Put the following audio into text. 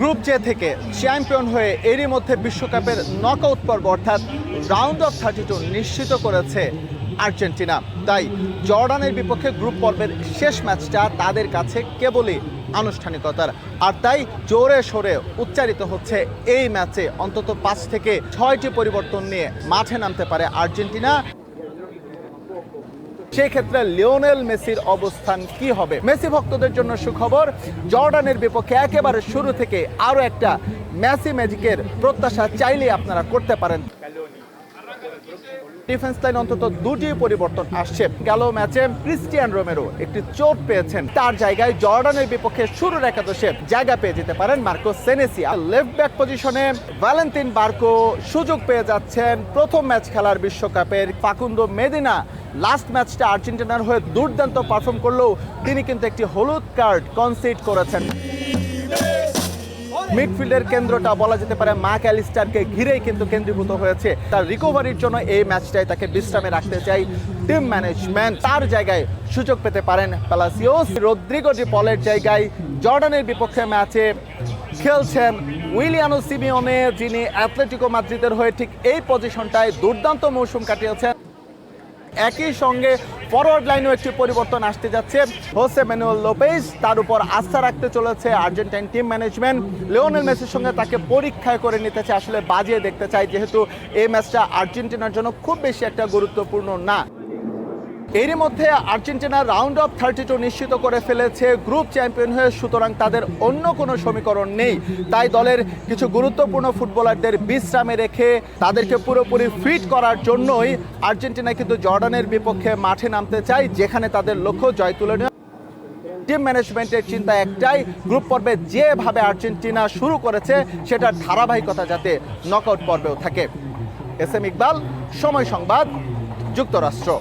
Group J থেকে champion হয়ে এরই মধ্যে বিশ্বকাপের নকআউট পর্ব অর্থাৎ রাউন্ড অফ 32 নিশ্চিত করেছে আর্জেন্টিনা। তাই জর্ডানের বিপক্ষে গ্রুপ পর্বের শেষ ম্যাচটা তাদের কাছে কেবলই আনুষ্ঠানিকতার, আর তাই জোরে সোরে উচ্চারিত হচ্ছে এই ম্যাচে অন্তত 5 থেকে 6টি পরিবর্তন নিয়ে মাঠে নামতে পারে আর্জেন্টিনা। সেই ক্ষেত্রে লিওনেল মেসির অবস্থান কি হবে? মেসি ভক্তদের জন্য সুখবর, জর্ডানের বিপক্ষে একেবারে শুরু থেকে আরও একটা মেসি ম্যাজিকের প্রত্যাশা চাইলে আপনারা করতে পারেন। ডিফেন্স লাইন অন্তত 2টি পরিবর্তন আসছে। গেল ম্যাচে ক্রিস্টিয়ান রোমেরো একটি চোট পেয়েছেন, তার জায়গায় জর্ডানের বিপক্ষে শুরুর একাদশে জায়গা পেয়ে যেতে পারেন মার্কো সেনেসি। লেফট ব্যাক পজিশনে ভ্যালেন্তিন বার্কো সুযোগ পেয়ে যাচ্ছেন প্রথম ম্যাচ খেলার বিশ্বকাপের। ফাকুন্দো মেদিনা লাস্ট ম্যাচটা আর্জেন্টিনার হয়ে দুর্দান্ত পারফর্ম করলেও তিনি কিন্তু একটি হলুদ কার্ড কনসিড করেছেন। মিডফিল্ডের কেন্দ্রটা বলা যেতে পারে ম্যাক অ্যালিস্টারকে ঘিরেই কিন্তু কেন্দ্রীভূত হয়েছে। তার রিকভারির জন্য এই ম্যাচটায় তাকে বিশ্রামে রাখতে চাই টিম ম্যানেজমেন্ট। তার জায়গায় সুযোগ পেতে পারেন প্যালাসিওস। রদ্রিগো ডি পলের জায়গায় জর্ডানের বিপক্ষে ম্যাচে খেলছেন উইলিয়ানো সিমিওনে, যিনি অ্যাটলেটিকো মাদ্রিদের হয়ে ঠিক এই পজিশনটায় দুর্দান্ত মৌসুম কাটিয়েছেন। একই সঙ্গে ফরওয়ার্ড লাইনেও একটি পরিবর্তন আসতে যাচ্ছে। হোসে ম্যানুয়েল লোপেজ, তার উপর আস্থা রাখতে চলেছে আর্জেন্টাইন টিম ম্যানেজমেন্ট। লিওনেল মেসির সঙ্গে তাকে পরীক্ষায় করে নিতে চায়, আসলে বাজিয়ে দেখতে চায়, যেহেতু এই ম্যাচটা আর্জেন্টিনার জন্য খুব বেশি একটা গুরুত্বপূর্ণ না। এরই মধ্যে আর্জেন্টিনা রাউন্ড অফ 32 নিশ্চিত করে ফেলেছে গ্রুপ চ্যাম্পিয়ন হয়ে, সুতরাং তাদের অন্য কোনো সমীকরণ নেই। তাই দলের কিছু গুরুত্বপূর্ণ ফুটবলারদের বিশ্রামে রেখে তাদেরকে পুরোপুরি ফিট করার জন্যই আর্জেন্টিনা কিন্তু জর্ডানের বিপক্ষে মাঠে নামতে চায়, যেখানে তাদের লক্ষ্য জয় তুলে নেওয়া। টিম ম্যানেজমেন্টের চিন্তা একটাই, গ্রুপ পর্বে যেভাবে আর্জেন্টিনা শুরু করেছে সেটার ধারাবাহিকতা যাতে নকআউট পর্বেও থাকে। এস এম ইকবাল, সময় সংবাদ, যুক্তরাষ্ট্র।